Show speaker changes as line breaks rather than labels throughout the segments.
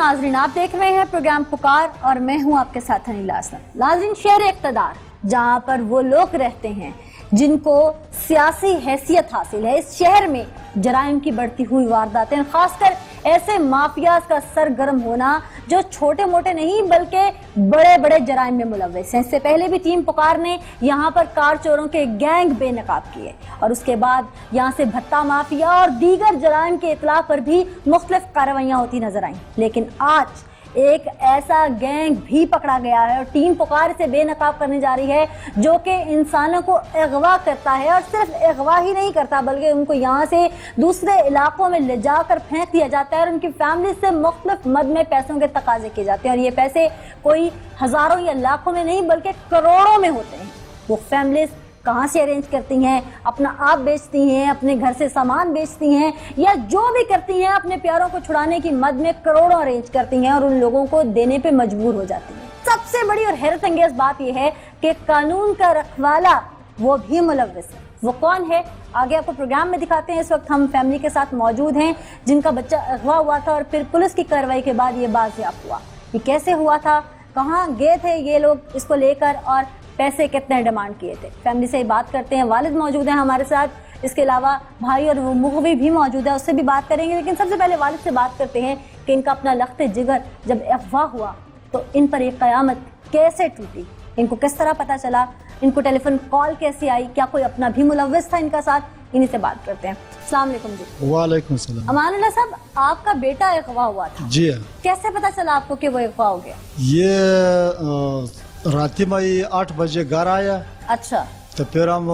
नाज़रीन, आप देख रहे हैं प्रोग्राम पुकार और मैं हूं आपके साथ अनिल आसलम। नाज़रीन, शहर इक़्तिदार जहां पर वो लोग रहते हैं जिनको सियासी हैसियत हासिल है, इस शहर में जराइम की बढ़ती हुई वारदातें, खासकर ऐसे माफियाज का सरगर्म होना जो छोटे मोटे नहीं बल्कि बड़े बड़े जराइम में मुलव्वस हैं। इससे पहले भी टीम पुकार ने यहाँ पर कार चोरों के गैंग बेनकाब किए और उसके बाद यहाँ से भत्ता माफिया और दीगर जराइम के इतला पर भी मुख्तलिफ कार्रवाइयाँ होती नजर आईं। लेकिन आज एक ऐसा गैंग भी पकड़ा गया है और टीम पुकार से बेनकाब करने जा रही है जो कि इंसानों को अगवा करता है और सिर्फ अगवा ही नहीं करता बल्कि उनको यहाँ से दूसरे इलाकों में ले जाकर फेंक दिया जाता है और उनकी फैमिली से मुख्तलिफ मद में पैसों के तकाजे किए जाते हैं और ये पैसे कोई हजारों या लाखों में नहीं बल्कि करोड़ों में होते हैं। वो फैमिलीज कहाँ से अरेंज करती हैं, अपना आप बेचती हैं, अपने घर से सामान बेचती हैं या जो भी करती हैं अपने प्यारों को छुड़ाने की मद में करोड़ों अरेंज करती हैं और उन लोगों को देने पे मजबूर हो जाती हैं। सबसे बड़ी और हैरत अंगेज बात यह है कि कानून का रखवाला वो भी मुलव्वस है। वो कौन है आगे आपको प्रोग्राम में दिखाते हैं। इस वक्त हम फैमिली के साथ मौजूद हैं जिनका बच्चा अगवा हुआ था और फिर पुलिस की कार्रवाई के बाद ये बाजियाब हुआ। ये कैसे हुआ था, कहाँ गए थे ये लोग इसको लेकर और पैसे कितने डिमांड किए थे। फैमिली से बात करते हैं, वालिद मौजूद हैं हमारे साथ, इसके अलावा भाई और मुखवी भी मौजूद है, उससे भी बात करेंगे। लेकिन सबसे पहले वालिद से बात करते हैं कि इनका अपना लख्त जिगर जब अफवाह हुआ तो इन पर एक क़यामत कैसे टूटी, इनको किस तरह पता चला, इनको टेलीफोन कॉल कैसे आई, क्या कोई अपना भी मुलव्वस था इनका साथ, इन्हीं से बात करते हैं। अस्सलाम वालेकुम जी।
वालेकुम सलाम।
अमानुल्लाह साहब, आपका बेटा अगवा हुआ था?
जी हाँ।
कैसे पता चला आपको कि वो अगवा हो गया?
ये रात में 8 बजे घर आया।
अच्छा।
तो फिर हम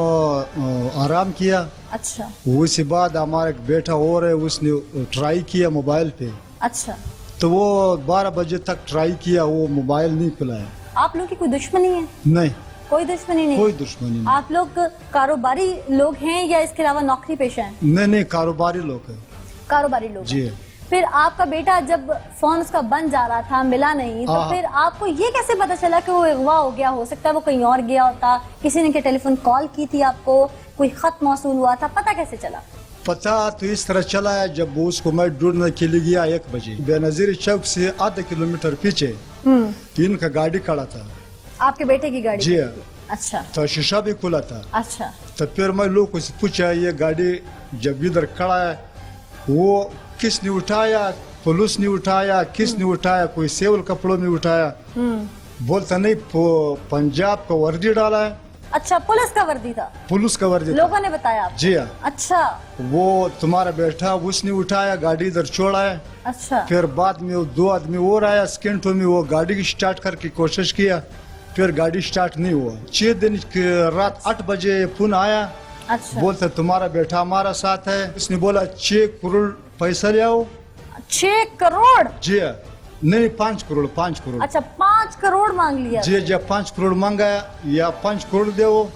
आराम किया।
अच्छा।
उसके बाद हमारा एक बेटा और है, उसने ट्राई किया मोबाइल पे।
अच्छा।
तो वो 12 बजे तक ट्राई किया, वो मोबाइल नहीं खुलाया।
आप लोग की कोई दुश्मनी है?
नहीं,
कोई दुश्मनी नहीं।
कोई दुश्मनी नहीं।
आप लोग कारोबारी लोग हैं या इसके अलावा नौकरी पेशा हैं?
नहीं, कारोबारी लोग है।
कारोबारी लोग
जी।
फिर आपका बेटा जब फोन उसका बंद जा रहा था, मिला नहीं, तो फिर आपको ये कैसे पता चला कि वो अगवा हो गया? हो सकता है वो कहीं और गया होता, किसी ने टेलीफोन कॉल की थी आपको, कोई खत मौसूल हुआ था, पता कैसे चला?
पता तो इस तरह चला है, जब उसको मैं ढूंढने के लिए गया 1 बजे, बेनजीर चौक से आधा किलोमीटर पीछे इनका गाड़ी खड़ा था।
आपके बेटे की गाड़ी?
जी।
अच्छा।
तो शीशा भी खुला था।
अच्छा।
तो फिर मैं लोगों से पूछा, ये गाड़ी जब इधर खड़ा है वो किसने उठाया? पुलिस ने उठाया? किसने उठाया? कोई सिविल कपड़ों में उठाया? बोलता नहीं, पंजाब का वर्दी डाला है।
अच्छा, पुलिस का वर्दी था?
पुलिस का वर्दी
लोगों ने बताया आपको?
जी हाँ।
अच्छा।
वो तुम्हारा बेटा उसने उठाया, गाड़ी इधर छोड़ा है।
अच्छा।
फिर बाद में 2 आदमी और आया, सेकेंड में वो गाड़ी स्टार्ट करके कोशिश किया, फिर गाड़ी स्टार्ट नहीं हुआ। 6 दिन की रात 8 बजे फोन आया।
अच्छा।
बोलता तुम्हारा बेटा हमारा साथ है। उसने बोला 6 करोड़ पैसा ले आओ।
6 करोड़?
जी नहीं, 5 करोड़। 5 करोड़।
अच्छा, 5 करोड़ मांग लिया?
जी, जब 5 करोड़ मांगा, या 5 करोड़ दो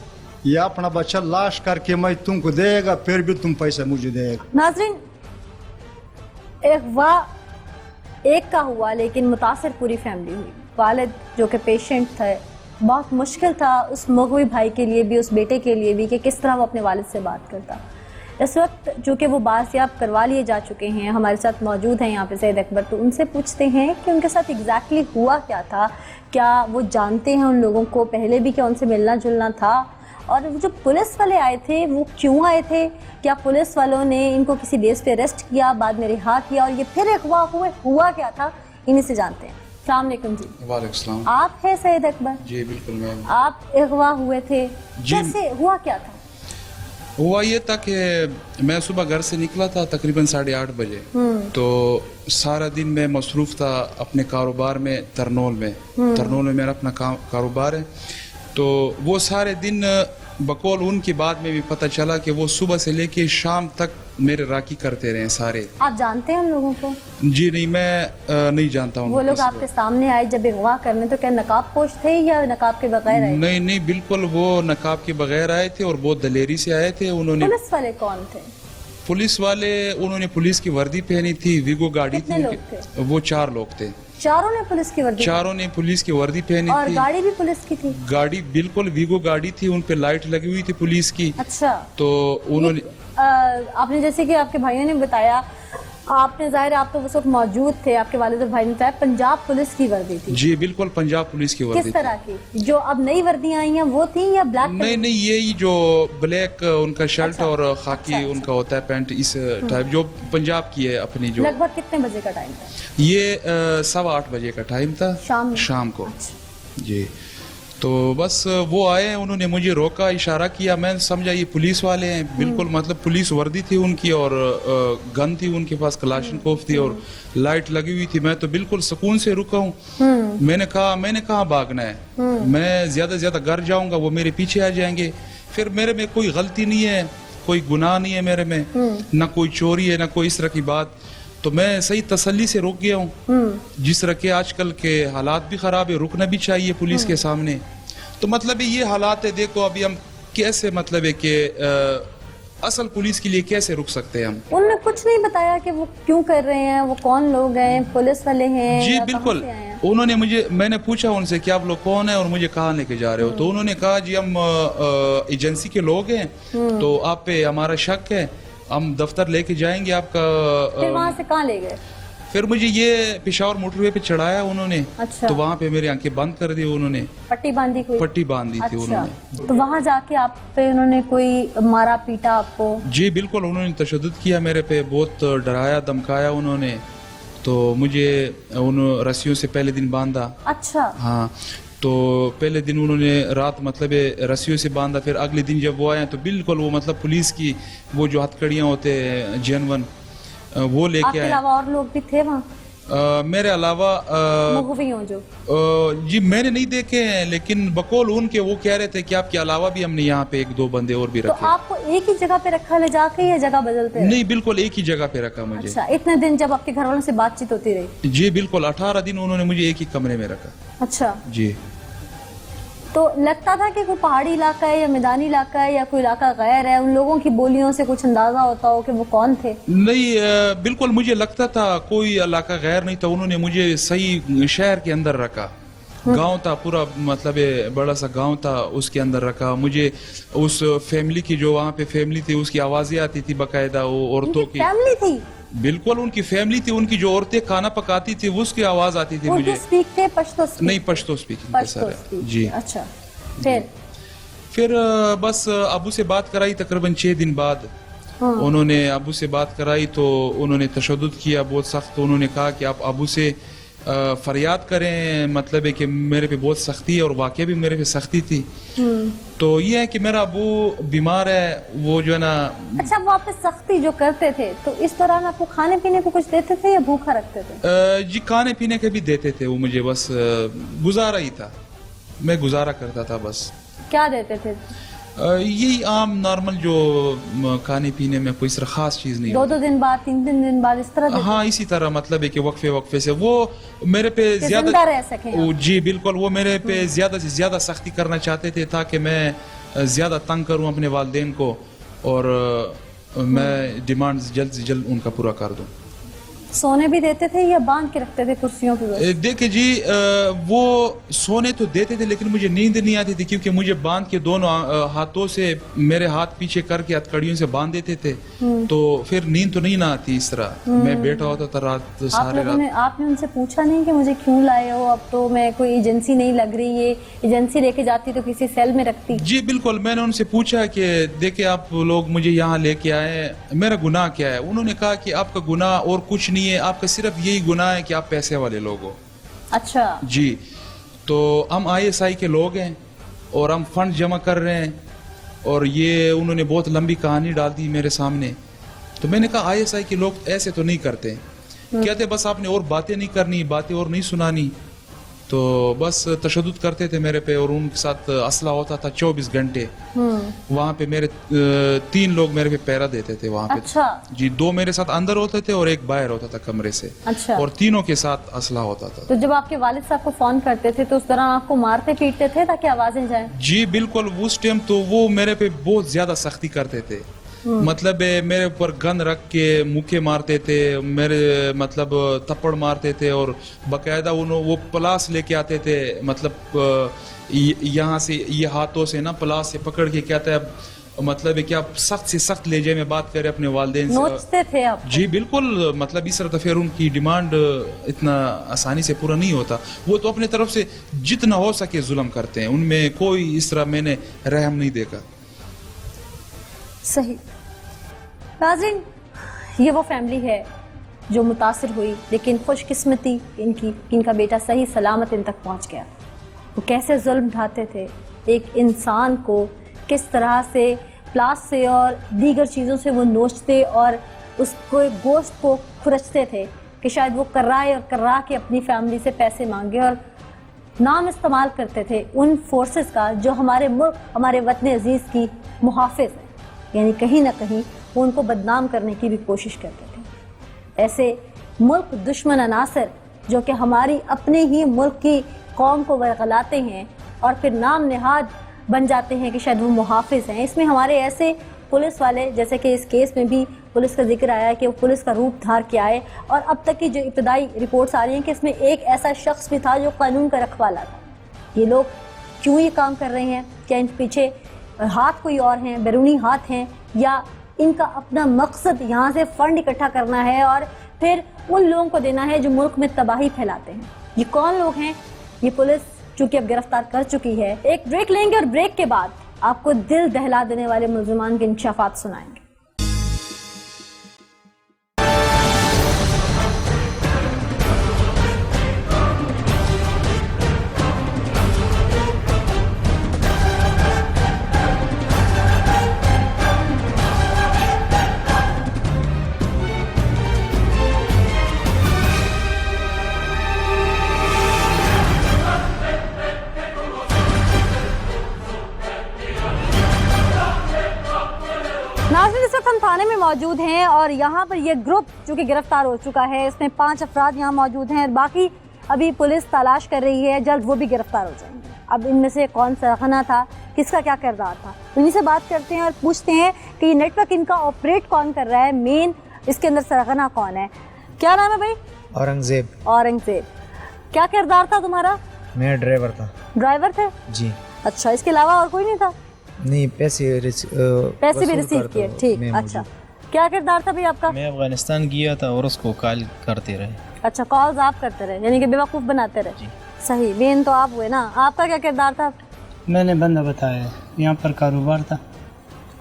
या अपना बच्चा लाश करके मैं तुमको देगा, फिर भी तुम पैसा मुझे देगा।
नाज़रीन, एक का हुआ लेकिन मुतासिर पूरी फैमिली हुई। वालिद जो कि पेशेंट थे, बहुत मुश्किल था उस मगवी भाई के लिए भी, उस बेटे के लिए भी कि किस तरह वो अपने वालिद से बात करता। इस वक्त जो कि वो बाजियाब करवा लिए जा चुके हैं, हमारे साथ मौजूद हैं यहाँ पे सैयद अकबर। तो उनसे पूछते हैं कि उनके साथ एग्जैक्टली हुआ क्या था, क्या वो जानते हैं उन लोगों को, पहले भी क्या उनसे मिलना जुलना था, और जो पुलिस वाले आए थे वो क्यों आए थे, क्या पुलिस वालों ने इनको किसी बेस पे अरेस्ट किया, बाद में रिहा किया और ये फिर अगवा हुआ क्या था, इन्हीं से जानते हैं। अस्सलाम वालेकुम जी।
वालेकुम सलाम।
आप हैं सैयद अकबर? जी
बिल्कुल मैम।
आप अगवा हुए थे, कैसे हुआ क्या था?
हुआ ये था कि मैं सुबह घर से निकला था तकरीबन 8:30 बजे। तो सारा दिन मैं मसरूफ था अपने कारोबार में, तरनोल में मेरा अपना कारोबार है। तो वो सारे दिन बकौल उनकी बात में भी पता चला कि वो सुबह से लेके शाम तक मेरे राखी करते रहे सारे।
आप जानते हैं उन लोगों को? जी
नहीं, मैं नहीं जानता हूँ।
वो लोग आपके सामने आए जब अगवा करने तो क्या नकाब पोश थे या नकाब के बगैर आए?
नहीं, बिल्कुल वो नकाब के बगैर आए थे और बहुत दलेरी से आए थे। उन्होंने
पुलिस वाले कौन थे?
पुलिस वाले, उन्होंने पुलिस की वर्दी पहनी थी, वीगो गाड़ी थी। वो 4 लोग थे।
चारों ने पुलिस की वर्दी? चारों
ने पुलिस की वर्दी पहनी
और
थी।
गाड़ी भी पुलिस की थी?
गाड़ी बिल्कुल वीगो गाड़ी थी, उन पे लाइट लगी हुई थी पुलिस की।
अच्छा।
तो उन्होंने
आपने जैसे कि आपके भाइयों ने बताया, آپ نے ظاہر آپ تو اس وقت موجود تھے, آپ کے والد اور بھائی نے بتایا پنجاب پولیس کی وردی تھی.
جی بالکل پنجاب پولیس کی وردی
کس طرح کی؟ جو اب نئی وردیاں آئی ہیں وہ تھیں یا بلیک؟
نہیں یہی جو بلیک ان کا شرٹ اور خاکی ان کا ہوتا ہے پینٹ, اس ٹائپ جو پنجاب کی ہے اپنی. جو
لگ بھگ کتنے بجے کا ٹائم تھا؟
یہ 8:15 بجے کا ٹائم تھا شام کو. جی تو بس وہ آئے, انہوں نے مجھے روکا, اشارہ کیا, میں سمجھا یہ پولیس والے ہیں. بالکل مطلب پولیس وردی تھی ان کی اور گن تھی ان کے پاس, کلاشنکوف تھی اور لائٹ لگی ہوئی تھی. میں تو بالکل سکون سے رکا ہوں. میں نے کہاں بھاگنا ہے, میں زیادہ سے زیادہ گھر جاؤں گا, وہ میرے پیچھے آ جائیں گے. پھر میرے میں کوئی غلطی نہیں ہے, کوئی گناہ نہیں ہے میرے میں, نہ کوئی چوری ہے نہ کوئی اس طرح کی بات. تو میں صحیح تسلی سے رک گیا ہوں. جس طرح کے آج کل کے حالات بھی خراب ہے, رکنا بھی چاہیے پولیس کے سامنے. تو مطلب یہ حالات ہے, دیکھو ابھی ہم کیسے مطلب ہے کہ اصل پولیس کے لیے کیسے رک سکتے ہیں ہم.
انہوں نے کچھ نہیں بتایا کہ وہ کیوں کر رہے ہیں, وہ کون لوگ ہیں, پولیس والے ہیں؟
جی بالکل, انہوں نے میں نے پوچھا ان سے کہ آپ لوگ کون ہیں اور مجھے کہاں لے کے جا رہے ہو. تو انہوں نے کہا جی ہم ایجنسی کے لوگ ہیں, تو آپ پہ ہمارا شک ہے, ہم دفتر لے کے جائیں گے آپ کا.
پھر وہاں سے کہاں لے گئے؟
پھر مجھے یہ پشاور موٹر وے پہ چڑھایا انہوں نے.
اچھا.
تو وہاں پہ میری آنکھیں بند کر دی انہوں نے,
پٹی باندھی کوئی؟
پٹی باندھی تھی انہوں نے.
تو وہاں جا کے آپ پہ انہوں نے کوئی مارا پیٹا آپ کو؟
جی بالکل, انہوں نے تشدد کیا میرے پہ, بہت ڈرایا دھمکایا انہوں نے. تو مجھے انہوں رسیوں سے پہلے دن باندھا.
اچھا.
ہاں, تو پہلے دن انہوں نے رات مطلب رسیوں سے باندھا. پھر اگلے دن جب وہ آئے تو بالکل وہ مطلب پولیس کی وہ جو ہتھکڑیاں ہوتے ہیں جینون وہ لے کے آئے.
آپ کے علاوہ اور لوگ بھی تھے وہاں
میرے علاوہ؟
مغوی ہوں جو
جی میں نے نہیں دیکھے ہیں, لیکن بقول ان کے وہ کہہ رہے تھے کہ آپ کے علاوہ بھی ہم نے یہاں پہ 1-2 بندے اور بھی رکھے.
تو آپ کو ایک ہی جگہ پہ رکھا لے جا کے یا جگہ بدلتے؟
نہیں بالکل ایک ہی جگہ پہ رکھا مجھے.
اچھا, اتنے دن جب آپ کے گھر والوں سے بات چیت ہوتی رہی؟
جی بالکل, 18 دن انہوں نے مجھے ایک ہی کمرے میں رکھا.
اچھا.
جی
تو لگتا تھا کہ کوئی پہاڑی علاقہ ہے یا میدانی علاقہ ہے یا کوئی علاقہ غیر ہے, ان لوگوں کی بولیوں سے کچھ اندازہ ہوتا ہو کہ وہ کون تھے؟
نہیں بالکل مجھے لگتا تھا کوئی علاقہ غیر نہیں تھا. انہوں نے مجھے صحیح شہر کے اندر رکھا, گاؤں تھا پورا, مطلب بڑا سا گاؤں تھا, اس کے اندر رکھا. مجھے اس فیملی کی جو وہاں پہ فیملی تھی اس کی آوازیں آتی تھی باقاعدہ, وہ عورتوں کی
فیملی تھی.
بالکل ان کی فیملی تھی, ان کی جو عورتیں کھانا پکاتی تھی اس کی آواز آتی تھی مجھے.
اسپیک تھے پشتو اسپیک؟
نہیں پشتو اسپیکنگ. جی
اچھا.
پھر بس ابو سے بات کرائی تقریباً 6 دن بعد. انہوں نے ابو سے بات کرائی تو انہوں نے تشدد کیا بہت سخت. انہوں نے کہا کہ آپ ابو سے فریاد کریں, مطلب ہے کہ میرے پہ بہت سختی ہے, اور واقعہ بھی میرے پہ سختی تھی. تو یہ ہے کہ میرا ابو بیمار ہے, وہ جو ہے نا. اچھا,
وہ آپ پہ سختی جو کرتے تھے تو اس دوران آپ کو کھانے پینے کو کچھ دیتے تھے یا بھوکا رکھتے تھے؟
جی کھانے پینے کے بھی دیتے تھے وہ مجھے, بس گزارا ہی تھا, میں گزارا کرتا تھا بس.
کیا دیتے تھے؟
یہی عام نارمل جو کھانے پینے میں کوئی طرح خاص چیز نہیں.
2 دن بعد 3 دن بعد اس طرح؟
ہاں اسی طرح, مطلب ہے کہ وقفے سے وہ میرے پہ
زیادہ رہ سکیں.
جی بالکل, وہ میرے پہ زیادہ سے زیادہ سختی کرنا چاہتے تھے تاکہ میں زیادہ تنگ کروں اپنے والدین کو, اور میں ڈیمانڈ جلد سے جلد ان کا پورا کر دوں.
سونے بھی دیتے تھے یا باندھ کے رکھتے تھے کرسیوں پہ؟
دیکھیں جی, وہ سونے تو دیتے تھے لیکن مجھے نیند نہیں آتی تھی, کیونکہ مجھے باندھ کے دونوں ہاتھوں سے میرے ہاتھ پیچھے کر کے ہتھکڑیوں سے باندھ دیتے تھے, تو پھر نیند تو نہیں نہ آتی اس طرح. میں بیٹھا ہوتا تھا رات سارے رات.
آپ نے ان سے پوچھا نہیں کہ مجھے کیوں لائے ہو, اب تو میں کوئی ایجنسی نہیں لگ رہی, یہ ایجنسی لے کے جاتی تو کسی سیل میں رکھتی؟
جی بالکل, میں نے ان سے پوچھا کہ دیکھیں آپ لوگ مجھے یہاں لے کے آئے, میرا گناہ کیا ہے؟ انہوں نے کہا کہ آپ کا گناہ اور کچھ نہیں ہے, آپ کا صرف یہی گناہ ہے کہ آپ پیسے والے لوگ ہو.
اچھا.
جی, تو ہم ISI کے لوگ ہیں اور ہم فنڈ جمع کر رہے ہیں, اور یہ انہوں نے بہت لمبی کہانی ڈال دی میرے سامنے. تو میں نے کہا ISI کے لوگ ایسے تو نہیں کرتے, کہتے بس آپ نے اور باتیں نہیں کرنی, باتیں اور نہیں سنانی. تو بس تشدد کرتے تھے میرے پہ, اور ان کے ساتھ اسلحہ ہوتا تھا 24 گھنٹے. وہاں پہ میرے 3 لوگ میرے پہ پہرا دیتے تھے وہاں پہ.
اچھا.
جی 2 میرے ساتھ اندر ہوتے تھے اور 1 باہر ہوتا تھا کمرے سے.
اچھا.
اور تینوں کے ساتھ اسلحہ ہوتا تھا.
تو جب آپ کے والد صاحب کو فون کرتے تھے تو اس دوران آپ کو مارتے پیٹتے تھے تاکہ آوازیں جائیں؟ جی
بالکل, اس ٹائم تو وہ میرے پہ بہت زیادہ سختی کرتے تھے. مطلب میرے اوپر گن رکھ کے مکے مارتے تھے, میرے مطلب تھپڑ مارتے تھے, اور باقاعدہ وہ پلاس لے کے آتے تھے, مطلب یہاں سے یہ ہاتھوں سے نا پلاس سے پکڑ کے کہتا ہے मतलब है कि आप सख्त से सख्त लहजे में बात करें अपने वालिदैन से।
नोचते थे आप?
जी बिल्कुल, मतलब इस तरह तो फिर उनकी डिमांड इतना आसानी से पूरा नहीं होता। वो तो अपने तरफ से जितना हो सके जुल्म करते हैं, उनमें कोई इस तरह मैंने रहम नहीं देखा।
सही। नाज़रीन, ये वो फैमिली है जो मुतासिर हुई, लेकिन खुशकिस्मती इनका बेटा सही सलामत इन तक पहुंच गया। वो कैसे जुल्म ढाते थे एक इंसान को, किस तरह से प्लास से और दीगर चीज़ों से वो नोचते और उसको गोश्त को खुरचते थे कि शायद वो कर्रा के अपनी फैमिली से पैसे मांगे, और नाम इस्तेमाल करते थे उन फोर्सेस का जो हमारे मुल्क, हमारे वतन अजीज़ की मुहाफ़िज़ है। यानी कहीं ना कहीं वो उनको बदनाम करने की भी कोशिश करते थे। ऐसे मुल्क दुश्मन अनासर जो कि हमारी अपने ही मुल्क की कौम को वरगलाते हैं और फिर नाम नहाद बन जाते हैं कि शायद वो मुहाफिज हैं। इसमें हमारे ऐसे पुलिस वाले, जैसे कि इस केस में भी पुलिस का जिक्र आया है कि वो पुलिस का रूप धार के आए, और अब तक की जो इब्तदाई रिपोर्ट्स आ रही हैं कि इसमें एक ऐसा शख्स भी था जो कानून का रखवाला था। ये लोग क्यों ये काम कर रहे हैं? क्या इन पीछे हाथ कोई और हैं, बैरूनी हाथ हैं, या इनका अपना मकसद यहाँ से फंड इकट्ठा करना है और फिर उन लोगों को देना है जो मुल्क में तबाही फैलाते हैं? ये कौन लोग हैं? ये पुलिस चूंकि अब गिरफ्तार कर चुकी है। एक ब्रेक लेंगे और ब्रेक के बाद आपको दिल दहला देने वाले मुल्ज़िमान के इंकशाफात सुनाएंगे। नाज़रीन, इस वक्त हम थाने में मौजूद हैं और यहाँ पर ये ग्रुप जो कि गिरफ्तार हो चुका है, इसमें 5 अफराद यहाँ मौजूद हैं। बाकी अभी पुलिस तलाश कर रही है, जल्द वो भी गिरफ्तार हो जाएंगे। अब इनमें से कौन सरगना था, किसका क्या किरदार था, उन्हीं से बात करते हैं और पूछते हैं कि ये नेटवर्क इनका ऑपरेट कौन कर रहा है, मेन इसके अंदर सरगना कौन है। क्या नाम है भाई?
औरंगजेब।
औरंगजेब। क्या किरदार था तुम्हारा?
मैं ड्राइवर था।
ड्राइवर थे?
जी।
अच्छा, इसके अलावा और कोई नहीं था?
नहीं, पैसे
भी रिसीव किए। ठीक, अच्छा। क्या किरदार था भाई आपका?
मैं अफगानिस्तान गया था और उसको कॉल करते रहे।
अच्छा, कॉल्स आप करते रहे, यानी कि बेवकूफ़ बनाते रहे। सही, मेन तो आप हुए ना। आपका क्या किरदार था?
मैंने बंदा बताया, यहाँ पर कारोबार था।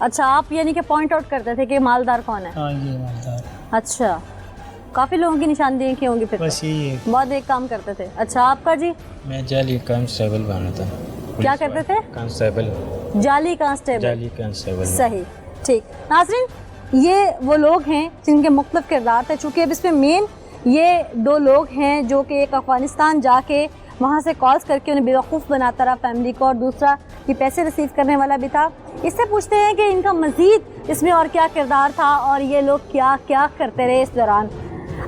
अच्छा, आप यानी कि पॉइंट आउट करते थे कि मालदार कौन है?
हाँ, ये मालदार।
अच्छा, काफ़ी लोगों की निशानदेही की होंगी फिर?
बस यही है।
बहुत एक काम करते थे। अच्छा, आपका जी?
मैं जाली कांस्टेबल बना था।
क्या करते थे?
कांस्टेबल।
जाली कांस्टेबल।
जाली कांस्टेबल।
सही, ठीक। नाज़रीन, ये वो लोग हैं जिनके मुख्तलिफ किरदार थे। चूँकि अब इसमें मेन ये 2 लोग हैं जो कि एक अफ़गानिस्तान जाके वहाँ से कॉल्स करके उन्हें बेवकूफ़ बनाता रहा फैमिली को, और दूसरा ये पैसे रिसीव करने वाला भी था। इससे पूछते हैं कि इनका मज़ीद इसमें और क्या किरदार था और ये लोग क्या क्या करते रहे इस दौरान।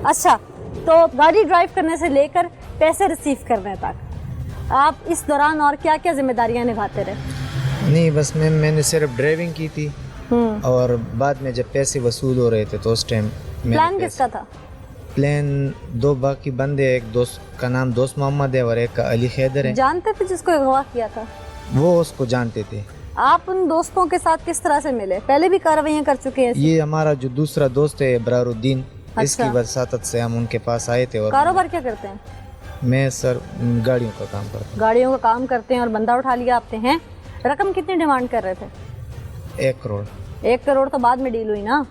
अच्छा, तो गाड़ी ड्राइव करने से लेकर पैसे रिसीव करने तक आप इस दौरान और क्या क्या जिम्मेदारियाँ निभाते रहे?
नहीं, बस मैंने सिर्फ ड्राइविंग की थी, और बाद में जब पैसे वसूल हो रहे थे तो उस टाइम
प्लान किसका था?
प्लान 2 बाकी बंदे, एक दोस्त का नाम दोस्त मोहम्मद है और एक का अली खैदर है।
जानते थे जिसको अगवा किया था?
वो उसको जानते थे।
आप उन दोस्तों के साथ किस तरह से मिले? पहले भी कार्रवाइयाँ कर चुके हैं?
ये हमारा जो दूसरा दोस्त है बरारुद्दीन,
अच्छा।
इसकी वसातत से हम उनके पास आए थे। और
कारोबार क्या करते हैं?
मैं सर गाड़ियों का काम करता हूँ।
गाड़ियों का काम करते हैं और बंदा उठा लिया आपने हैं। रकम कितनी डिमांड कर रहे थे?
1 करोड़।
1 करोड़ तो बाद में डील हुई ना,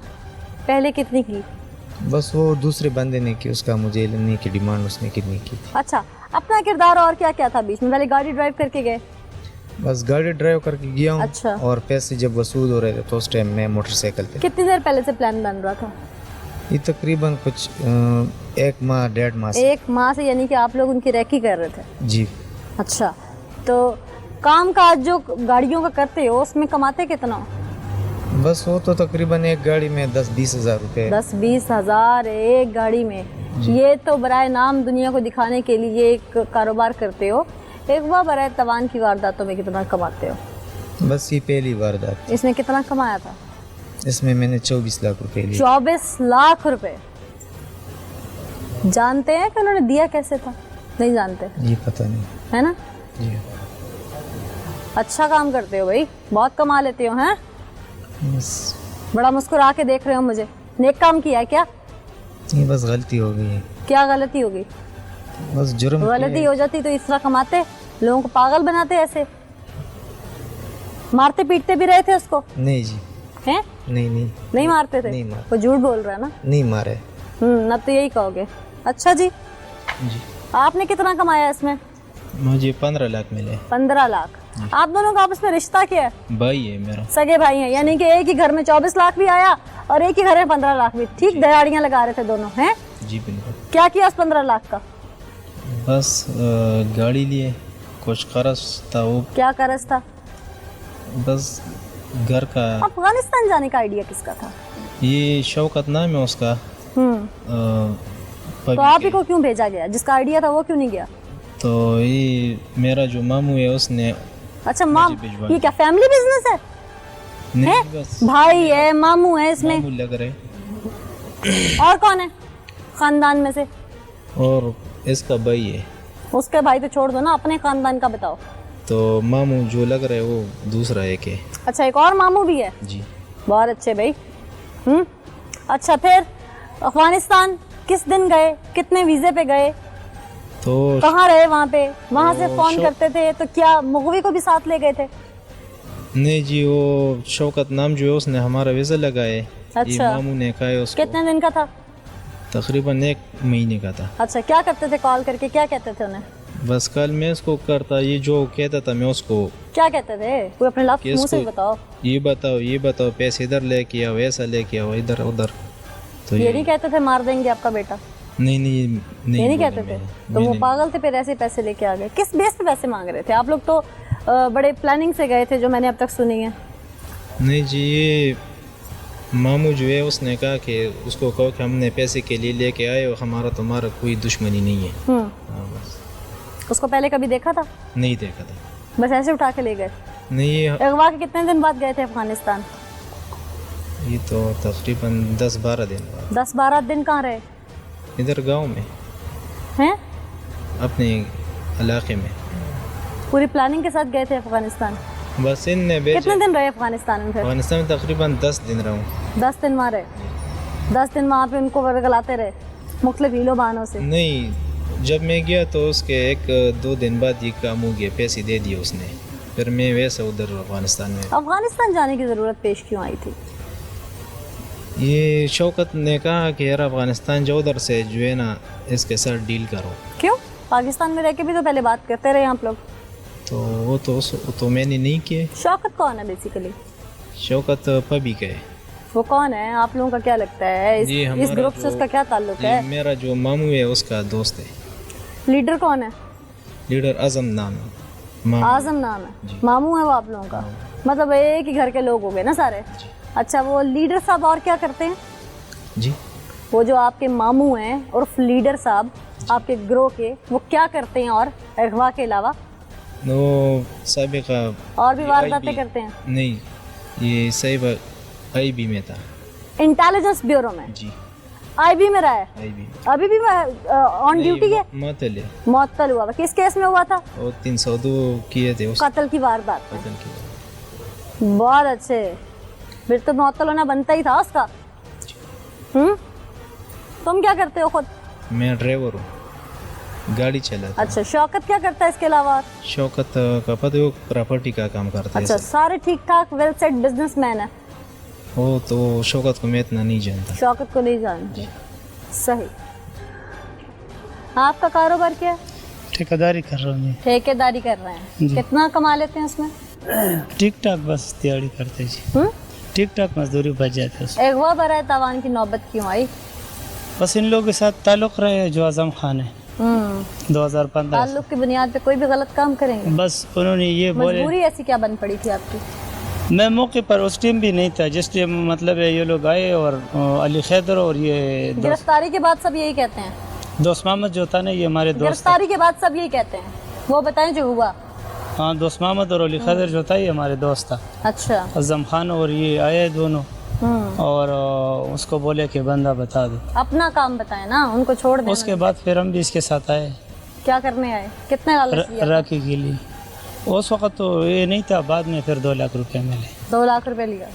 पहले कितनी की?
बस वो दूसरे बंदे ने की, उसका मुझे नहीं की डिमांड उसने कितनी की थी।
अच्छा, अपना किरदार और क्या क्या था बीच में? पहले गाड़ी ड्राइव करके गए?
बस गाड़ी ड्राइव करके गया हूँ।
अच्छा।
और पैसे जब वसूल हो रहे थे तो उस टाइम मैं मोटरसाइकिल पे।
कितनी देर पहले से प्लान बन रहा था?
ये तकरीबन कुछ 1 माह 1.5 माह से।
1 माह से, यानी कि आप लोग उनकी रैकी कर रहे थे?
जी।
अच्छा, तो काम काज जो गाड़ियों का करते हो उसमें कमाते कितना?
बस वो तो तकरीबन एक गाड़ी में 10-20 हज़ार रुपये।
10-20 हज़ार एक गाड़ी में? ये तो बराए नाम दुनिया को दिखाने के लिए एक कारोबार करते हो। एक बार बराए तवान की वारदातों में कितना कमाते हो?
बस ये पहली वारदात।
इसमें कितना कमाया था?
इसमें मैंने 24 लाख रुपए लिए।
24 लाख रुपए। जानते हैं कि उन्होंने दिया कैसे था? नहीं जानते?
ये पता नहीं
है ना?
जी।
अच्छा काम करते हो भाई, बहुत कमा लेते हो हैं।
बस
बड़ा मुस्कुरा के देख रहे हो मुझे, नेक काम किया है क्या?
ये बस गलती हो गई है,
क्या गलती होगी?
बस जुर्म
गलती हो जाती तो इस तरह कमाते, लोगों को पागल बनाते ऐसे? मारते पीटते भी रहे थे उसको?
नहीं जी,
हैं?
नहीं
नहीं मारते थे?
नहीं मारते।
वो झूठ बोल रहा है ना?
नहीं मारे
अब तो यही कहोगे। अच्छा जी,
जी।
आपने कितना कमाया इसमें?
मुझे 15 लाख मिले।
15 लाख। आप दोनों का आपस में रिश्ता क्या है?
भाई है मेरा।
सगे भाई हैं, यानी कि एक ही घर में 24 लाख भी आया और एक ही घर में 15 लाख भी। ठीक दहाड़ियां लगा रहे थे दोनों, हैं?
जी बिल्कुल।
क्या किया उस 15 लाख का?
बस गाड़ी लिए, कुछ कर्ज था वो,
क्या कर्ज था?
बस घर का।
अफगानिस्तान जाने का आइडिया किसका था?
ये शौकत नाम है उसका।
तो आप ही को क्यों भेजा गया? जिसका आइडिया था वो क्यों नहीं गया?
तो ये मेरा जो मामू है उसने।
अच्छा माम, ये क्या फैमिली बिजनेस है?
नहीं बस
भाई है, मामू है इसमें,
मामू लग रहे।
और कौन है खानदान में से?
और इसका भाई है।
उसके भाई तो छोड़ दो ना, अपने खानदान का बताओ।
तो मामू जो लग रहा है वो दूसरा एक है।
अच्छा, एक और मामू भी है?
जी।
बहुत अच्छे भाई। अच्छा, फिर अफगानिस्तान किस दिन गए? कितने वीजे पे गए?
तो
कहाँ रहे वहाँ पे? वहाँ से
तो
फोन करते थे तो क्या मुगवी को भी साथ ले गए थे?
नहीं जी, वो शौकत नाम जो है उसने हमारा वीज़ा लगाए।
अच्छा।
ये मामू ने कहा है उसको।
कितने दिन का था?
तकरीबन 1 महीने का था।
अच्छा, क्या करते थे? कॉल करके क्या कहते थे उन्हें?
बस कल मैं उसको करता, ये जो कहता था मैं उसको।
क्या कहते थे? कोई अपने लफ्ज़
कि
मुंह से
इसको
बताओ।
ये बताओ पैसे इधर लेके आओ, ऐसा लेके आओ, इधर उधर। तो
ये नहीं कहते थे मार देंगे आपका बेटा?
नहीं
ये नहीं
बोला
कहते थे?
मैंने।
तो वो
मैंने-
पागल थे, फिर ऐसे पैसे लेके आ गए। किस बेस पे पैसे मांग रहे थे? आप लोग तो बड़े प्लानिंग से गए थे, जो मैंने अब तक सुनी है।
नहीं जी, ये मामू जो है उसने कहा कि उसको कहो कि हमने पैसे के लिए लेके आए और हमारा तुम्हारा कोई दुश्मनी नहीं है। हाँ, बस
उसको पहले कभी देखा था?
नहीं देखा था।
बस ऐसे उठा के ले गए?
नहीं
अगवा के कितने दिन बाद गए थे अफगानिस्तान?
ये तो तकरीबन 10-12 दिन बाद।
10-12 दिन कहाँ रहे
इधर गांव में,
हैं?
अपने इलाके में।
पूरी प्लानिंग के साथ गए थे अफगानिस्तान?
बस इनने भेजा।
कितने दिन रहे अफगानिस्तान में फिर?
अफगानिस्तान में तकरीबन 10 दिन रहा हूँ।
10 दिन वहाँ रहे? 10 दिन वहाँ पे उनको वर्गलाते रहे मुख्तलिफ हीलो बहानों से?
नहीं, जब मैं गया तो उसके 1-2 दिन बाद ये काम हो गया, पैसे दे दिए उसने। फिर मैं वैसे उधर अफगानिस्तान में।
अफगानिस्तान जाने की ज़रूरत पेश क्यों आई थी?
ये शौकत ने कहा कि यार अफगानिस्तान जाओ, उधर से जो है ना इसके साथ डील करो।
क्यों? पाकिस्तान में रह के भी तो पहले बात करते रहे आप लोग।
तो वो तो मैंने नहीं किए।
शौकत कौन है बेसिकली?
शौकत पबी का है।
वो कौन है? आप लोगों का क्या लगता है?
ये
इस
हमारा
ग्रुप से
जो-
उसका क्या ताल्लुक
ये
है?
मेरा जो मामू है उसका दोस्त है।
लीडर कौन है?
लीडर आजम नाम है। मामू।
आजम नाम है? मामू है वो आप लोगों का? मतलब एक ही घर के लोग हो गए ना सारे? अच्छा, वो लीडर साहब और क्या करते हैं?
जी,
वो जो आपके मामू हैं और लीडर साहब आपके ग्रोह के, वो क्या करते हैं और अगवा के अलावा?
वो साबिका
और भी वारदातें
IB
करते हैं?
नहीं, ये साहिबा IB में था।
इंटेलिजेंस ब्यूरो में?
जी,
आईबी में रहा है?
IB।
अभी भी ऑन ड्यूटी है?
मतले
मुअत्तल हुआ? किस केस में हुआ था?
और 302 किए थे उस
कत्ल की वारदात में?
कत्ल की।
बहुत अच्छे। फिर तो मुअत्तल होना बनता ही था उसका। तुम क्या करते हो खुद?
मैं ड्राइवर हूँ, गाड़ी चलाता।
अच्छा, शौकत क्या करता है इसके अलावा?
शौकत का पता है, वो प्रॉपर्टी का काम करता है।
अच्छा, सारे ठीक ठाक वेल सेट बिजनेसमैन है?
वो तो शौकत को मैं इतना नहीं जानता।
शौकत को नहीं जानते? सही। आपका कारोबार क्या है?
ठेकेदारी कर रहा हूँ मैं।
ठेकेदारी कर रहे हैं?
जी।
कितना कमा लेते हैं उसमें?
ठीक ठाक बस दिहाड़ी करते जी, ठीक ठाक मजदूरी बच जाती है उसमें।
अगवा बराए तावान की नौबत क्यों आई?
बस इन लोगों के साथ ताल्लुक़ रहे जो आजम खान है 2015
ताल्लुक की बुनियाद पे कोई भी गलत काम करेंगे?
बस उन्होंने ये बोले।
मजबूरी ऐसी क्या बन पड़ी थी आपकी?
मैं मौके पर उस टाइम भी नहीं था जिस टाइम मतलब है ये लोग आए और अली खैदर और ये
गिरफ्तारी के बाद सब यही कहते हैं?
दोस्त मोहम्मद जो था ना, ये हमारे दोस्त थे।
गिरफ्तारी के बाद सब यही कहते हैं? वो बताएं जो हुआ।
हाँ, दोस्त मोहम्मद और अली खैदर जो था ये हमारे दोस्त था।
अच्छा।
आजम खान और ये आए दोनों और उसको बोले कि बंदा बता दो।
अपना काम बताएं ना, उनको छोड़ दें।
उसके बाद फिर हम भी इसके साथ आए
क्या करने आए? कितने लालच लिया?
राखी के लिए। उस वक्त तो ये नहीं था, बाद में फिर 2 लाख रुपए मिले।
2 लाख रुपए लिया?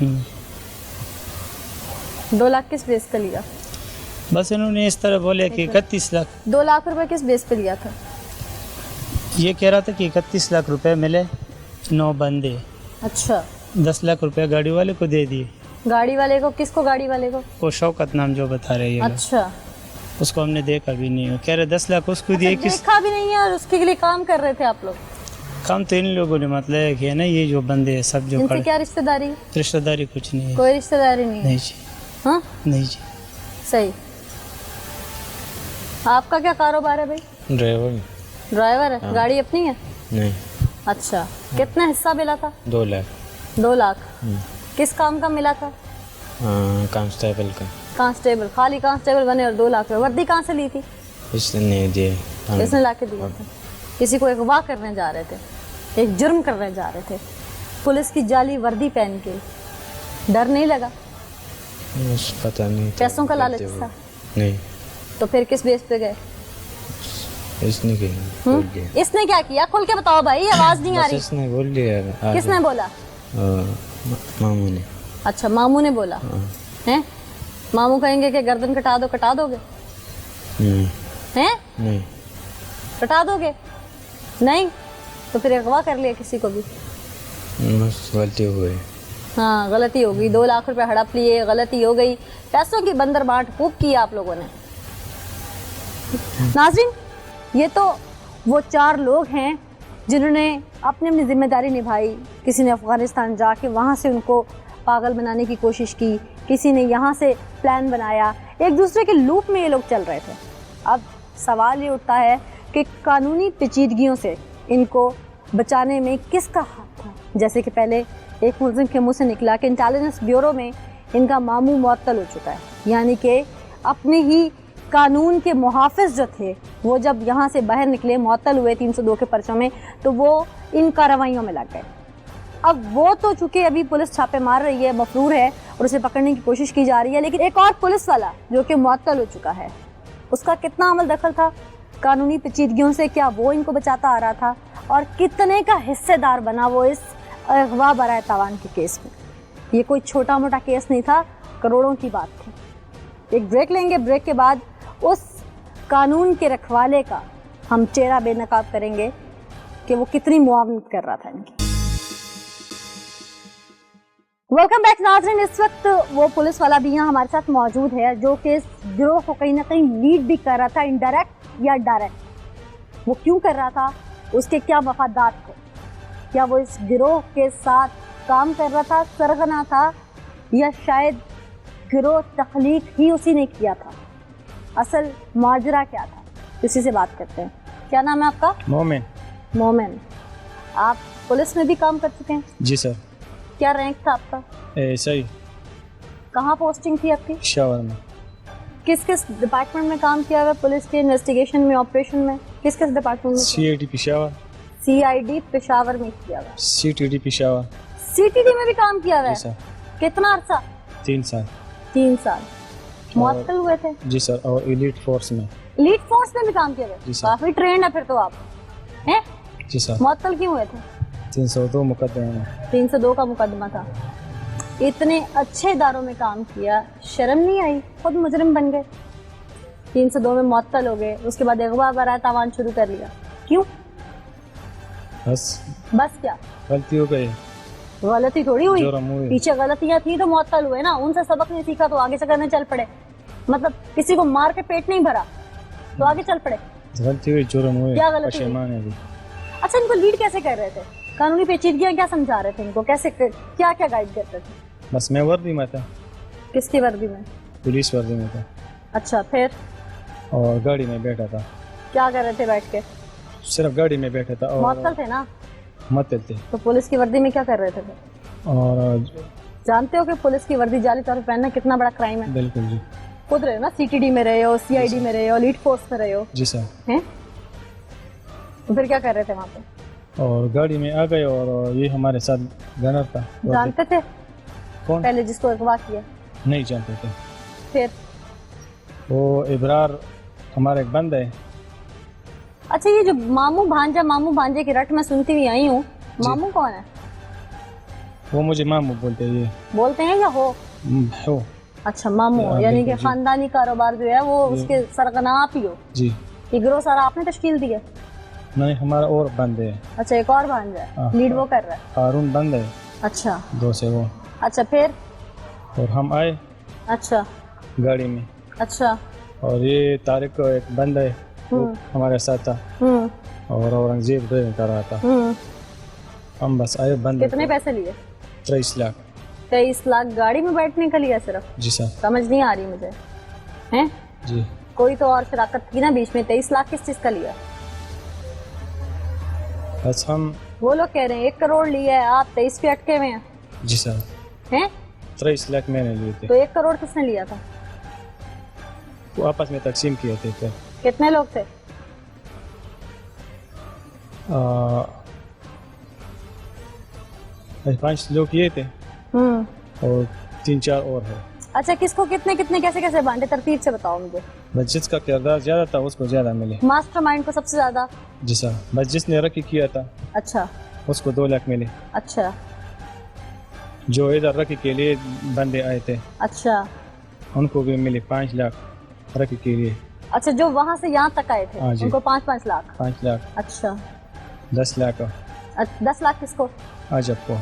2 लाख किस बेस पे लिया?
बस इन्होंने इस तरह बोले कि 31 लाख,
2 लाख रुपए किस बेस पे लिया था?
ये कह रहा था कि 31 लाख रुपए मिले, 9 बंदे,
अच्छा,
10 लाख रुपए गाड़ी वाले को दे दिए।
गाड़ी वाले को? किसको गाड़ी वाले को?
वो शौकत नाम जो बता रहे हैं,
अच्छा,
उसको हमने देखा भी नहीं। वो कह रहे 10 लाख उसको दिए। किस
देखा भी नहीं है और उसके लिए काम कर रहे थे आप लोग?
काम तो इन लोगों ने मतलब है कि है ना, ये जो बंदे हैं सब जो
इनसे
खड़े,
क्या रिश्तेदारी?
रिश्तेदारी कुछ नहीं है।
कोई रिश्तेदारी नहीं है?
नहीं जी,
हाँ,
नहीं जी।
सही। आपका क्या कारोबार है भाई?
ड्राइवर
ड्राइवर है? गाड़ी अपनी है?
नहीं,
अच्छा, कितना हिस्सा मिला था?
2 लाख
2 लाख। किस काम का मिला था?
कांस्टेबल का।
कांस्टेबल? खाली कांस्टेबल बने और 2 लाख में? वर्दी कहाँ से ली थी?
इसने दिए हाँ।
किसने ला के दिया था? किसी को अगवा करने जा रहे थे, एक जुर्म करने जा रहे थे, पुलिस की जाली वर्दी पहन के, डर नहीं लगा?
पता नहीं था।
पैसों का लालच था?
नहीं,
तो फिर किस बेस पे गए?
इसने बोल दिया।
इसने क्या किया? खुल के बताओ भाई, आवाज नहीं आ
बस
रही।
इसने बोल दिया।
किसने बोला?
मामू ने।
अच्छा, मामू ने बोला हैं? मामू कहेंगे कि गर्दन कटा दो, कटा दोगे? हैं?
नहीं,
कटा दोगे? नहीं तो फिर अगवा कर लिया किसी को भी?
बस गलती हुई।
हाँ, गलती हो गई। 2 लाख रुपए हड़प लिए, गलती हो गई, पैसों की बंदर बांट खूब की आप लोगों ने। नाज़रीन, ये तो वो 4 लोग हैं जिन्होंने अपनी अपनी जिम्मेदारी निभाई। किसी ने अफ़गानिस्तान जाके वहाँ से उनको पागल बनाने की कोशिश की, किसी ने यहाँ से प्लान बनाया, एक दूसरे के लूप में ये लोग चल रहे थे। अब सवाल ये उठता है कि कानूनी पेचीदगियों से इनको बचाने में किसका हाथ था? जैसे कि पहले एक मुल्ज़िम के मुंह से निकला कि इंटेलिजेंस ब्यूरो में इनका मामू मुअत्तल हो चुका है, यानी कि अपने ही कानून के मुहाफ़िज़ जो थे वो जब यहाँ से बाहर निकले, मुअत्तल हुए 302 के पर्चों में, तो वो इन कार्रवाइयों में लग गए। अब वो तो चूँकि अभी पुलिस छापे मार रही है, मफरूर है और उसे पकड़ने की कोशिश की जा रही है, लेकिन एक और पुलिस वाला जो कि मुअत्तल हो चुका है, उसका कितना अमल दखल था कानूनी पेचीदगियों से? क्या वो इनको बचाता आ रहा था? और कितने का हिस्सेदार बना वो इस अगवा बराए तावान के केस में? ये कोई छोटा मोटा केस नहीं था, करोड़ों की बात थी। एक ब्रेक लेंगे, ब्रेक के बाद उस कानून के रखवाले का हम चेहरा बेनकाब करेंगे कि वो कितनी मुआवनत कर रहा था इनकी। वेलकम बैक नाज़रीन। इस वक्त वो पुलिस वाला भी यहाँ हमारे साथ मौजूद है जो कि इस गिरोह को कहीं ना कहीं लीड भी कर रहा था, इनडायरेक्ट या डायरेक्ट। वो क्यों कर रहा था, उसके क्या मफादात थे, क्या वो इस गिरोह के साथ काम कर रहा था, सरगना था, या शायद गिरोह तख्लीक ही उसी ने किया था? असल माजरा क्या था, इसी से बात करते हैं। क्या नाम है आपका?
मोमिन।
मोमिन, आप पुलिस में भी काम कर चुके हैं?
जी सर।
क्या रैंक था आपका?
सही।
कहाँ पोस्टिंग थी आपकी?
पेशावर में।
किस किस डिपार्टमेंट में काम किया हुआ पुलिस के? इन्वेस्टिगेशन में, ऑपरेशन में, किस किस डिपार्टमेंट में?
CID पेशावर।
CID पेशावर में किया हुआ।
CTD पेशावर।
CTD में भी काम किया हुआ
जी
है?
सर।
कितना अर्सा?
3 साल।
3 साल। मुअत्तल हुए थे?
जी सर। और एलीट फोर्स में।
एलीट फोर्स में भी काम किया हुआ?
जी सर।
काफी ट्रेंड है फिर तो आप, हैं?
जी सर।
मुअत्तल क्यों हुए थे?
302 मुकदमे में।
302 का मुकदमा था। इतने अच्छे इदारों में काम किया, शर्म नहीं आई? खुद मुजरिम बन गए, 302 में मुअत्तल हो गए, उसके बाद अगवा बराए तावान शुरू कर लिया। क्यों? बस क्या
गलती हो गई?
गलती थोड़ी हुई,
जुर्म हुई।
पीछे गलतियां थी तो मुअत्तल हुए ना। उनसे सबक नहीं सीखा तो आगे से करने चल पड़े। मतलब किसी को मार के पेट नहीं भरा तो आगे चल पड़े।
गलती हुई, जुर्म हुई,
क्या गलती हुई?
पशेमान है भी।
अच्छा, इनको लीड कैसे कर रहे थे? कानूनी पेचीदगियां क्या समझा रहे थे इनको? कैसे, क्या क्या गाइड करते थे?
बस मैं वर्दी में था।
किसकी वर्दी में?
पुलिस वर्दी में था।
अच्छा, फिर
और गाड़ी में बैठा था।
क्या कर रहे थे बैठ के?
सिर्फ गाड़ी में बैठा था। और
मुअत्तल थे ना,
मुअत्तल थे।
तो पुलिस की वर्दी में क्या कर रहे थे फिर?
और
जानते हो कि पुलिस की वर्दी जाली तौर पर पहनना कितना बड़ा क्राइम है?
बिल्कुल जी।
खुद रहे हो ना, CTD में रहे हो, CID में रहे हो, एलीट फोर्स में रहे हो,
जी सर।
हैं? तो फिर क्या कर रहे थे वहाँ पे?
और गाड़ी में आ गए और ये हमारे साथ गनर था।
जानते थे
कौन?
पहले जिसको अगवा किया?
नहीं जानते थे।
फिर
वो इब्रार हमारा एक बंदा है।
अच्छा, ये जो मामू भांजे की रट में सुनती हुई आई हूँ, मामू कौन है?
वो मुझे मामू बोलते हैं। ये
बोलते हैं या हो?
हो।
अच्छा, मामू
हाँ,
यानी कि
बिल्कुल, जी।
खानदानी कारोबार जो है वो उसके सरगना आप ही हो।
जी
ये गिरोह सारा आपने तश्कील दी है?
नहीं, हमारा और बंदे है,
अच्छा, एक और भांजा है,
हाँ।
लीड वो कर रहा है।
हारून बंद है,
अच्छा
2 से वो,
अच्छा, फिर
और हम आए
अच्छा
गाड़ी में,
अच्छा
और ये तारिक को एक बंदा है वो हमारे साथ था, और औरंगजेब ड्राइविंग कर रहा था। हम बस आए बंदे
कितने पैसे लिए?
23 लाख।
23 लाख गाड़ी में बैठने का लिया सिर्फ?
जी सर।
समझ नहीं आ रही मुझे, हैं?
जी
कोई तो और शराकत थी ना बीच में। 23 लाख किस चीज का लिया?
बस हम,
वो लोग कह रहे हैं 1 करोड़ लिया है, आप 23 पे अटके हुए हैं,
जी सर,
हैं?
23 लाख मैंने लिए थे,
तो 1 करोड़ किसने लिया था?
वो आपस में तकसीम किए थे। फिर
कितने लोग थे?
5 लोग किए थे और 3-4 और है।
अच्छा, किसको कितने कितने कैसे कैसे बांटे, तरतीब से बताओ मुझे।
बस जिसका किरदार ज्यादा था उसको ज्यादा मिले।
मास्टरमाइंड को सबसे ज्यादा?
जी सर। बस जिसने रखी किया था
अच्छा
उसको 2 लाख मिले।
अच्छा
जो इधर रखी के लिए बंदे आए थे
अच्छा
उनको भी मिले 5 लाख रखी के लिए।
अच्छा, जो वहां से यहाँ तक आए थे
हाँ जी।
उनको 5-5 लाख?
5 लाख,
अच्छा
10 लाख
10 लाख किसको?
अजब को।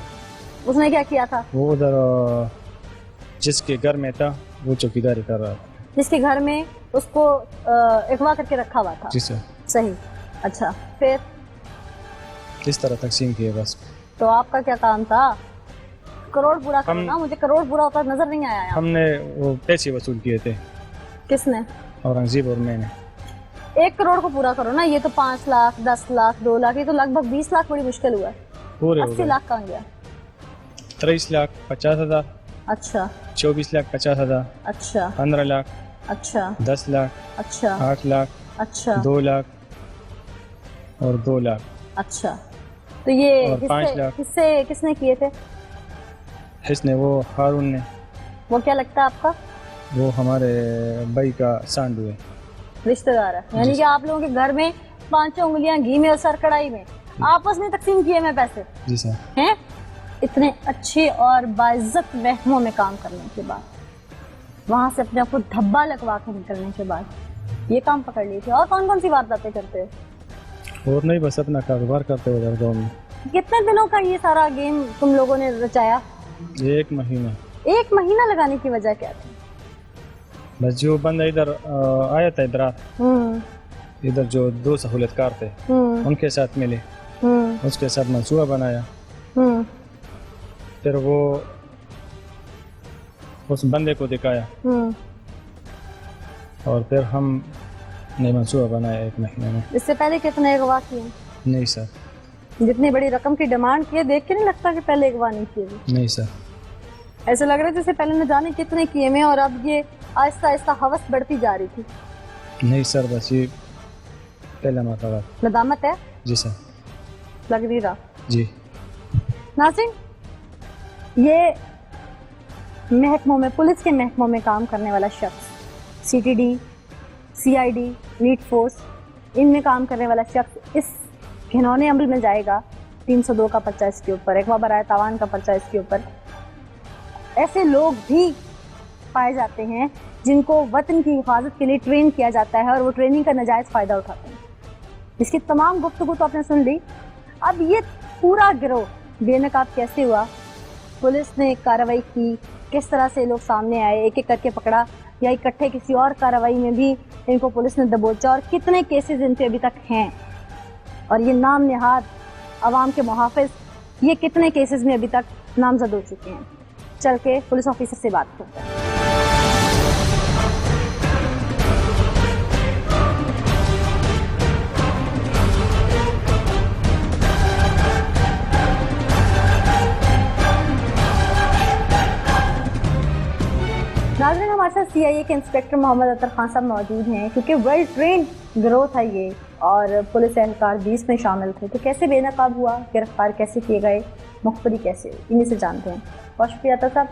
उसने क्या किया था?
वो उधर जिसके घर में था वो चौकीदारी कर रहा था।
जिसके घर में उसको अगवा करके रखा हुआ था?
जी सर।
सही। अच्छा, फिर
किस तरह तकसीम किए बस।
तो आपका क्या काम था? करोड़ पूरा करो
हम-
ना, मुझे करोड़ पूरा होता नजर नहीं आया यहाँ।
हमने वो पैसे वसूल किए थे,
किसने?
औरंगजेब और मैंने।
1 करोड़ को पूरा करो ना, ये तो 5 लाख 10 लाख 2 लाख, ये तो लगभग 20 लाख बड़ी मुश्किल हुआ है।
पूरे हो
80
गए।
लाख कहाँ गया?
23 लाख 50 हजार,
अच्छा
24 लाख 50 हजार,
अच्छा
15 लाख,
अच्छा
10 लाख,
अच्छा
8 लाख,
अच्छा
2 लाख और 2 लाख
अच्छा। तो ये
और 5 लाख।
हिस्से किसने किए थे?
इसने वो हारून ने,
वो क्या लगता है आपका?
वो हमारे भाई का सांडू है।
रिश्तेदार है, यानी कि आप लोगों के घर में 5 उंगलियां घी में और सर कढ़ाई में आपस में तकसीम किए में पैसे
जी सर।
हैं? इतने अच्छे और बाइज्जत महकमों में काम करने के बाद, वहां से अपने आप को धब्बा लगवा के निकलने के बाद ये काम पकड़ लिए थे। और कौन कौन सी वारदातें करते हो?
और नहीं, बस अपना कारोबार करते हो उधर गाँव में।
कितने दिनों का ये सारा गेम तुम लोगों ने रचाया?
1 महीना।
1 महीना लगाने की वजह क्या थी?
बस जो बंदा इधर आया था
हम्म
इधर जो 2 सहूलतकार थे
हम्म
उनके साथ मिले,
हम्म
उसके साथ मंसूबा बनाया।
हम्म
फिर वो उस बंदे को दिखाया
हम्म।
और फिर हम ने मंसूबा बनाया 1 महीने में।
इससे पहले कितने अगवा किए?
नहीं सर।
जितनी बड़ी रकम की डिमांड की है, देख के नहीं लगता कि पहले अगवा नहीं किए थे।
नहीं सर।
ऐसे लग रहा है जैसे पहले न जाने कितने किए में, और अब ये आहिस्ता आहिस्ता हवस बढ़ती जा रही थी।
नहीं सर, बस ये पहला मरतबा।
नदामत है?
जी सर।
लग नहीं रहा।
जी।
नाज़रीन, ये महकमों में, पुलिस के महकमों में काम करने वाला शख्स, सीटीडी, सीआईडी, नीट फोर्स, इनमें काम करने वाला शख्स इस घिनौने अमल में जाएगा। 302 का पर्चा इसके ऊपर, अगवा बराए तावान का पर्चा इसके ऊपर। ऐसे लोग भी पाए जाते हैं जिनको वतन की हिफाजत के लिए ट्रेन किया जाता है और वो ट्रेनिंग का नाजायज़ फ़ायदा उठाते हैं। इसकी तमाम गुफ्तगू तो आपने सुन ली। अब ये पूरा गिरोह बेनकाब कैसे हुआ, पुलिस ने कार्रवाई की, किस तरह से लोग सामने आए, एक एक करके पकड़ा या इकट्ठे किसी और कार्रवाई में भी इनको पुलिस ने दबोचा, और कितने केसेस इन पे अभी तक हैं, और ये नाम निहाद अवाम के मुहाफिज, ये कितने केसेस में अभी तक नामजद हो चुके हैं। चल के पुलिस ऑफिसर से बात करते हैं। नाज़रीन, हमारे साथ सीआईए के इंस्पेक्टर मोहम्मद अतर खान साहब मौजूद हैं, क्योंकि वेल ट्रेंड गिरोह था ये और पुलिस एहलकार भी इसमें शामिल थे। तो कैसे बेनकाब हुआ, गिरफ्तार कैसे किए गए, मुखबरी कैसे हुई, इन्हीं से जानते हैं। बहुत शुक्रिया अतर साहब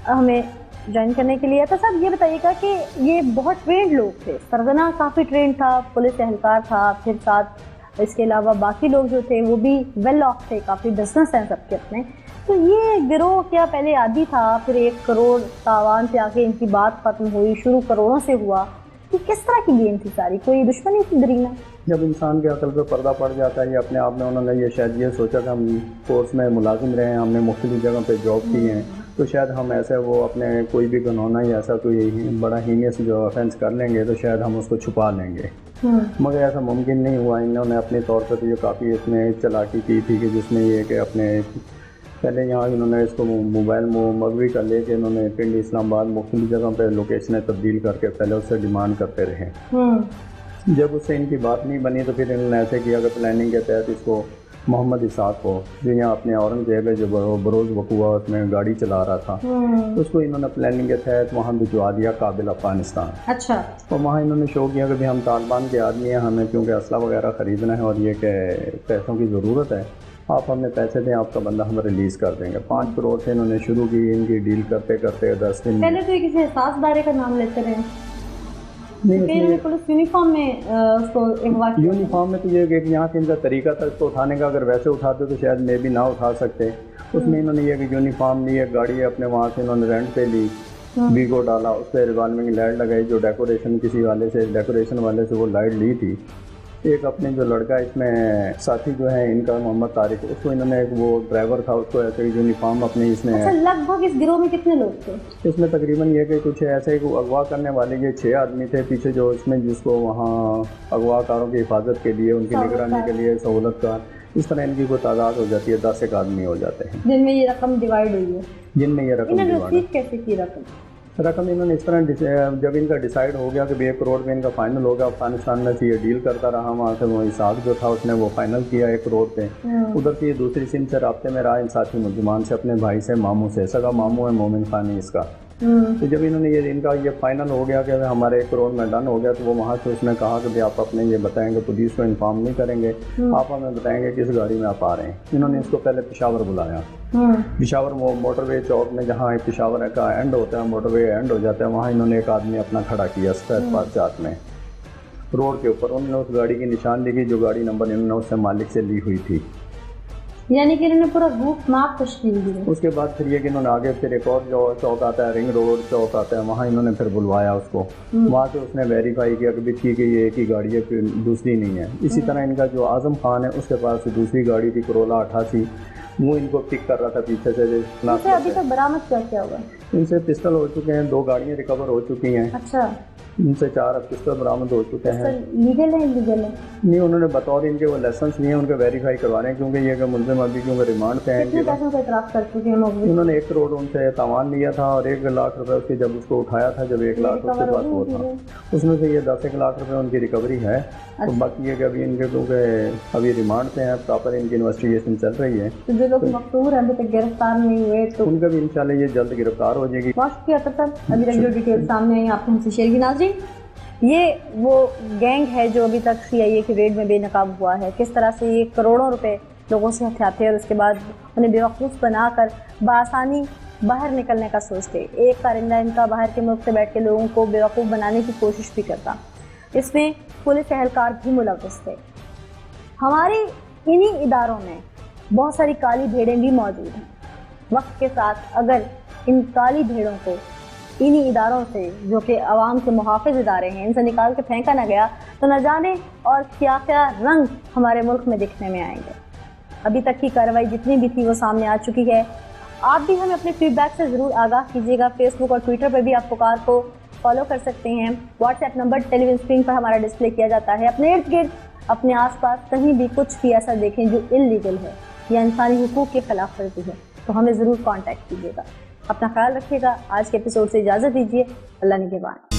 हमें ज्वाइन करने के लिए। अतर साहब, ये बताइएगा कि ये बहुत ट्रेंड लोग थे, सरगना काफ़ी ट्रेंड था, पुलिस एहलकार था, फिर साथ اس کے علاوہ باقی لوگ جو تھے وہ بھی ویل آف تھے, کافی بزنس ہیں سب کے اپنے. تو یہ گروہ کیا پہلے عادی تھا, پھر 1 کروڑ تاوان پہ آ کے ان کی بات ختم ہوئی, شروع کروڑوں سے ہوا, کہ کس طرح کی گیم تھی ساری, کوئی دشمنی تھی درینہ؟
جب انسان کے عقل پہ پردہ پڑ جاتا ہے, یہ اپنے آپ میں انہوں نے یہ شاید یہ سوچا کہ ہم فورس میں ملازم رہے ہیں, ہم نے مختلف جگہوں پہ جاب کی ہیں, تو شاید ہم ایسے وہ اپنے کوئی بھی گنونا یا ایسا کوئی بڑا ہینیس جو آفینس کر لیں گے تو شاید ہم اس کو چھپا لیں گے, مگر ایسا ممکن نہیں ہوا. انہوں نے اپنے طور پہ تو یہ کافی اس میں چالاکی کی تھی کہ جس میں یہ کہ اپنے پہلے یہاں انہوں نے اس کو موبائل مغوی کا لے کے انہوں نے پنڈی اسلام آباد مختلف جگہوں پہ لوکیشنیں تبدیل کر کے پہلے اس سے ڈیمانڈ کرتے رہے. جب اس سے ان کی بات نہیں بنی تو پھر انہوں نے ایسے کیا کہ پلاننگ کے تحت اس کو محمد اسحاق کو, جو یہاں اپنے اورنگزیب ہے جو بروز وقوع اس میں گاڑی چلا رہا تھا, اس کو انہوں نے پلاننگ کے تحت وہاں بھجوا دیا کابل افغانستان.
اچھا.
اور وہاں انہوں نے شو کیا کہ بھی ہم طالبان کے آدمی ہیں, ہمیں کیونکہ اسلحہ وغیرہ خریدنا ہے اور یہ کہ پیسوں کی ضرورت ہے, آپ ہمیں پیسے دیں, آپ کا بندہ ہم ریلیز کر دیں گے. 5 کروڑ سے انہوں نے شروع کی ان کی ڈیل کرتے کرتے 10 دن.
پہلے تو یہ کسی احساس دارے کا نام لیتے رہے, پولیس یونیفارم میں اس کو
یونیفارم میں تو یہ کہ یہاں سے ان کا طریقہ تھا اس کو اٹھانے کا, اگر ویسے اٹھاتے تو شاید میں بھی نہ اٹھا سکتے. اس میں انہوں نے یہ کہ یونیفارم لی, ایک گاڑی اپنے وہاں سے انہوں نے رینٹ پہ لی, بیگو ڈالا, اس پہ ریوالونگ لائٹ لگائی جو ڈیکوریشن کسی والے سے ڈیکوریشن والے سے وہ لائٹ لی تھی. ایک اپنے جو لڑکا اس میں ساتھی جو ہے ان کا محمد طارق, اس کو انہوں نے ایک وہ ڈرائیور تھا اس کو ایسے ہی یونیفارم اپنے اس میں.
لگ بھگ اس گروہ میں کتنے لوگ تھے؟
اس میں تقریباً یہ کہ کچھ ایسے ہی اغوا کرنے والے یہ 6 آدمی تھے پیچھے, جو اس میں جس کو وہاں اغوا کاروں کی حفاظت کے لیے ان کی نگرانی کے لیے سہولت کا, اس طرح ان کی کوئی تعداد ہو جاتی ہے, 10 ایک آدمی ہو جاتے ہیں
جن میں یہ رقم ڈیوائڈ ہوئی ہے.
جن میں یہ رقم ڈیوائڈ
کیسے کی
رقم انہوں نے اس طرح جب ان کا ڈیسائیڈ ہو گیا کہ 1 کروڑ میں ان کا فائنل ہو گیا, افغانستان میں سے یہ ڈیل کرتا رہا, وہاں سے وہ اسحاق جو تھا اس نے وہ فائنل کیا 1 کروڑ پہ. ادھر سے یہ دوسری سم سے رابطے میں رہا ان ساتھی ملزمان سے, اپنے بھائی سے, ماموں سے, سگا ماموں ہے مومن خانی اس کا. تو جب انہوں نے یہ ان کا یہ فائنل ہو گیا کہ ہمارے 1 کروڑ میں ڈن ہو گیا, تو وہ وہاں سے اس نے کہا کہ آپ اپنے یہ بتائیں گے, پولیس کو انفارم نہیں کریں گے, آپ ہمیں بتائیں گے کس گاڑی میں آپ آ رہے ہیں. انہوں نے اس کو پہلے پشاور بلایا, پشاور موٹر وے چوک میں جہاں پشاور کا اینڈ ہوتا ہے, موٹر وے اینڈ ہو جاتا ہے, وہاں انہوں نے ایک آدمی اپنا کھڑا کیا سفید پارچات میں روڈ کے اوپر. انہوں نے اس گاڑی کی نشان لکھی جو گاڑی نمبر انہوں نے اس سے مالک سے لی ہوئی تھی,
یعنی کہ انہوں نے پورا روٹ میپ تشکیل دی.
اس کے بعد پھر یہ کہ انہوں نے آگے پھر ایک اور جو چوک آتا ہے رنگ روڈ چوک آتا ہے, وہاں انہوں نے پھر بلوایا اس کو. وہاں سے اس نے ویریفائی کیا کہ بھی ٹھیک ہے یہ ایک ہی گاڑی ہے, پھر دوسری نہیں ہے. اسی طرح ان کا جو اعظم خان ہے اس کے پاس دوسری گاڑی تھی کرولا 88, وہ ان کو پک کر رہا تھا پیچھے سے.
ابھی تک برآمد کیا ہوا؟
ان سے پسٹل ہو چکے ہیں, 2 گاڑیاں ریکور ہو چکی ہیں.
اچھا.
ان سے 4 پسٹل برآمد ہو چکے ہیں.
لیگل ہے انلیگل ہے؟
نہیں, انہوں نے بطور ان کے وہ لائسنس نہیں ہے ان کے ویریفائی کروانے ہیں, کیونکہ یہ کہ ملزم ابھی کیونکہ ریمانڈ پہ ہیں.
کتنے پیسوں کا اعتراف کر چکے ہیں؟
انہوں نے 1 کروڑ ان سے تاوان لیا تھا اور 1 لاکھ روپے اس کے جب اس کو اٹھایا تھا, جب 1 لاکھ اس کے بعد وہ تھا, اس میں سے یہ 10 لاکھ روپے ان کی ریکوری ہے. تو باقی یہ کہ ابھی ان کے کیونکہ ابھی ریمانڈ پہ ہیں, پراپر ان کی انویسٹیگیشن چل رہی ہے.
تو جو لوگ مقصور ہیں ابھی تک گرفتار نہیں ہوئے تو
ان کا بھی انشاءاللہ یہ جلد گرفتار ہو جائے گی.
بہت شکریہ تب ابھی تک جو ڈیٹیل سامنے آئی آپ نے ہم سے شیئر کی. ناظرین, یہ وہ گینگ ہے جو ابھی تک CIA کے ریڈ میں بے نقاب ہوا ہے. کس طرح سے یہ کروڑوں روپے لوگوں سے ہتھیاتے اور اس کے بعد انہیں بیوقوف بنا کر بآسانی باہر نکلنے کا سوچتے. ایک کارندہ ان کا باہر کے ملک سے بیٹھ کے لوگوں کو بیوقوف بنانے کی کوشش بھی کرتا. اس میں پولیس اہلکار بھی ملوث تھے. ہمارے انہی اداروں میں بہت ساری کالی بھیڑیں بھی موجود ہیں. وقت کے ساتھ اگر ان کالی بھیڑوں کو انہی اداروں سے, جو کہ عوام کے محافظ ادارے ہیں, ان سے نکال کے پھینکا نہ گیا تو نہ جانے اور کیا کیا رنگ ہمارے ملک میں دکھنے میں آئیں گے. ابھی تک کی کارروائی جتنی بھی تھی وہ سامنے آ چکی ہے. آپ بھی ہمیں اپنے فیڈ بیک سے ضرور آگاہ کیجیے گا. فیس بک اور ٹویٹر پر بھی آپ پکار کو فالو کر سکتے ہیں. واٹس ایپ نمبر ٹیلی ویژن اسکرین پر ہمارا ڈسپلے کیا جاتا ہے. اپنے ارد گرد, اپنے آس پاس کہیں بھی کچھ بھی ایسا دیکھیں جو انلیگل ہے یا انسانی حقوق کے خلاف ورزی ہے تو ہمیں ضرور کانٹیکٹ کیجیے گا. اپنا خیال رکھیے گا. آج کے ایپیسوڈ سے اجازت دیجیے. اللہ نگہبان.